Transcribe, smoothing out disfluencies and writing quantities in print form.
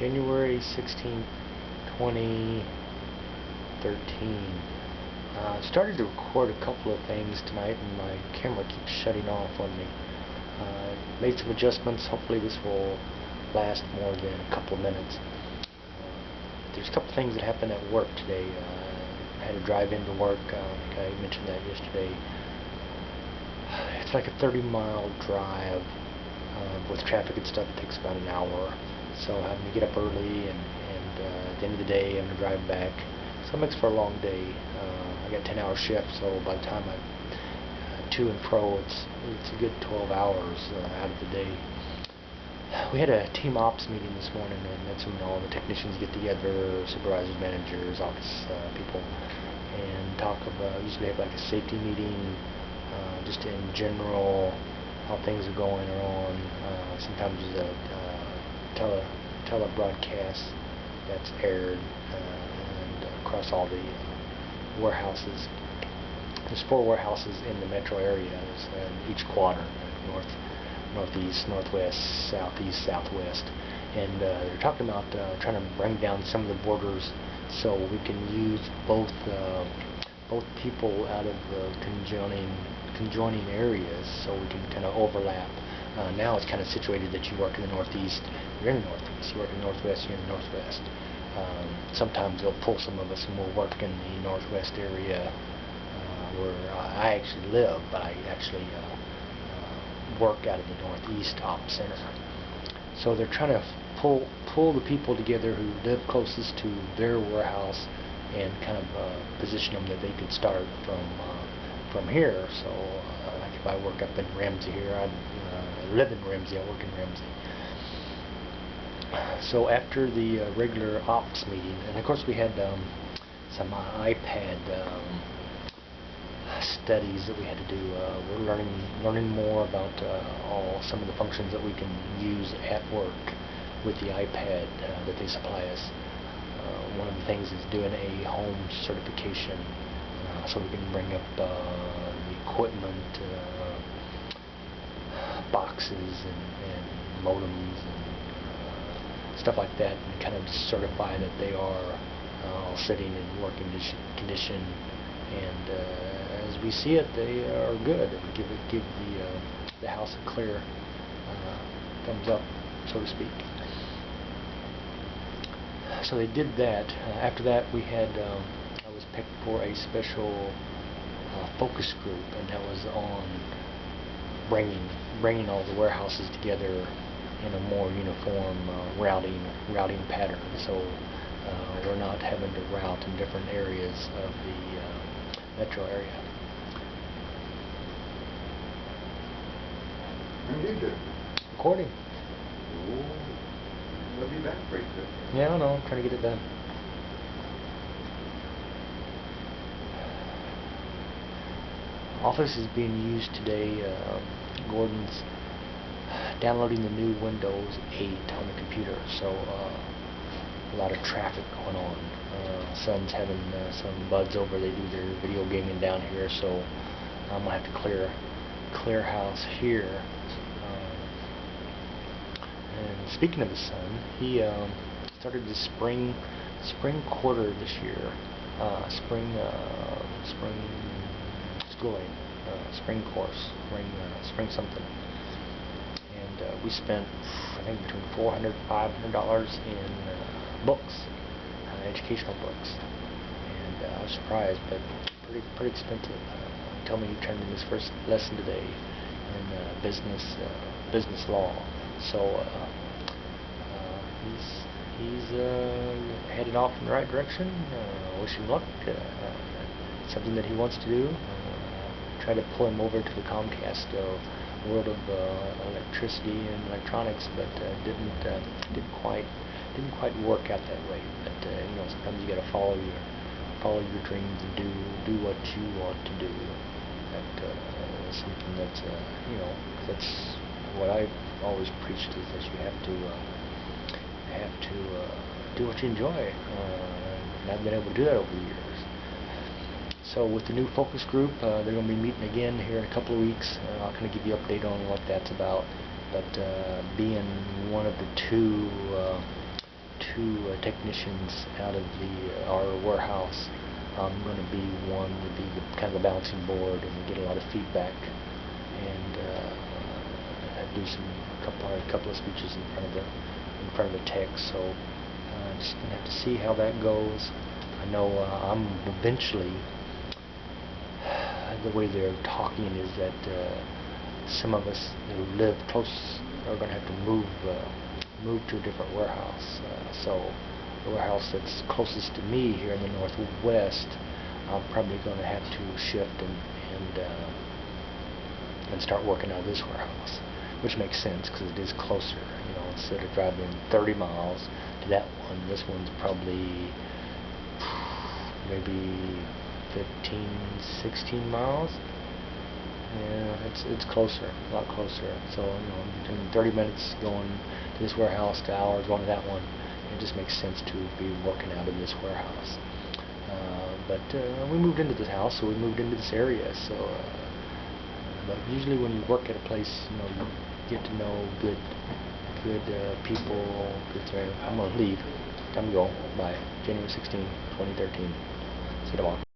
January 16th, 2013. Started to record a couple of things tonight and my camera keeps shutting off on me. Made some adjustments. Hopefully this will last more than a couple of minutes. There's a couple of things that happened at work today. I had to drive into work. I think I mentioned that yesterday. It's like a 30-mile drive with traffic and stuff. It takes about an hour. So having to get up early and at the end of the day I'm going to drive back. So it makes for a long day. I got 10-hour shift, so by the time I'm to and fro, it's a good 12 hours out of the day. We had a team ops meeting this morning, and that's when all the technicians get together, supervisors, managers, office people, and talk about. Usually have like a safety meeting, just in general how things are going on. Sometimes there's a telebroadcast that's aired and across all the warehouses. There's 4 warehouses in the metro area in each quadrant: north, northeast, northwest, southeast, southwest. And they're talking about trying to bring down some of the borders so we can use both people out of the conjoining areas, so we can kind of overlap. Now it's kind of situated that you work in the northeast, you're in the northeast. You work in the northwest, you're in the northwest. Sometimes they'll pull some of us and we'll work in the northwest area where I actually live, but I actually work out of the northeast ops center. So they're trying to pull the people together who live closest to their warehouse and kind of position them that they could start from here. So like if I work up in Ramsey here, I live in Ramsey, I work in Ramsey. So after the regular ops meeting, and of course we had some iPad studies that we had to do. We're learning more about some of the functions that we can use at work with the iPad that they supply us. One of the things is doing a home certification, so we can bring up the equipment, boxes and modems and stuff like that, and kind of certify that they are all sitting in working condition. And as we see it, they are good, and give the house a clear thumbs up, so to speak. So they did that. After that, we had I was picked for a special focus group, and that was on bringing all the warehouses together in a more uniform routing pattern. So we're not having to route in different areas of the metro area. What are you doing? Recording. Oh, we'll be back pretty quick. Yeah, I know. I'm trying to get it done. Office is being used today. Gordon's downloading the new Windows 8 on the computer, so a lot of traffic going on. Son's having some buds over. They do their video gaming down here, so I'm gonna have to clear house here. And speaking of his son, he started the spring quarter this year. Spring schooling, spring course, spring something. And we spent, I think, between $400 and $500 in books, educational books. And I was surprised, but pretty expensive. He told me he turned in his first lesson today in business law. So he's headed off in the right direction. Wish him luck. Something that he wants to do. Try to pull him over to the Comcast world of electricity and electronics, but didn't quite work out that way. But you know, sometimes you got to follow your dreams and do what you want to do. That something that's you know, that's what I've always preached, is that you have to do what you enjoy. And I've been able to do that over the years. So with the new focus group, they're going to be meeting again here in a couple of weeks. I'll kind of give you an update on what that's about. But being one of the two technicians out of our warehouse. I'm going to be one to be kind of the balancing board and get a lot of feedback, and do a couple of speeches in front of the tech. So just going to have to see how that goes. I know I'm eventually, the way they're talking is that some of us who live close are going to have to move to a different warehouse. So the warehouse that's closest to me here in the Northwest, I'm probably going to have to shift and start working out of this warehouse, which makes sense because it is closer. You know, instead of driving 30 miles to that one, this one's probably maybe 15, 16 miles. Yeah, it's closer, a lot closer. So, you know, between 30 minutes going to this warehouse to hours going to that one, it just makes sense to be working out of this warehouse. But we moved into this house, so we moved into this area. So, but usually when you work at a place, you know, you get to know good people. I'm gonna leave. Time to go. Bye. January 16, 2013. See you tomorrow.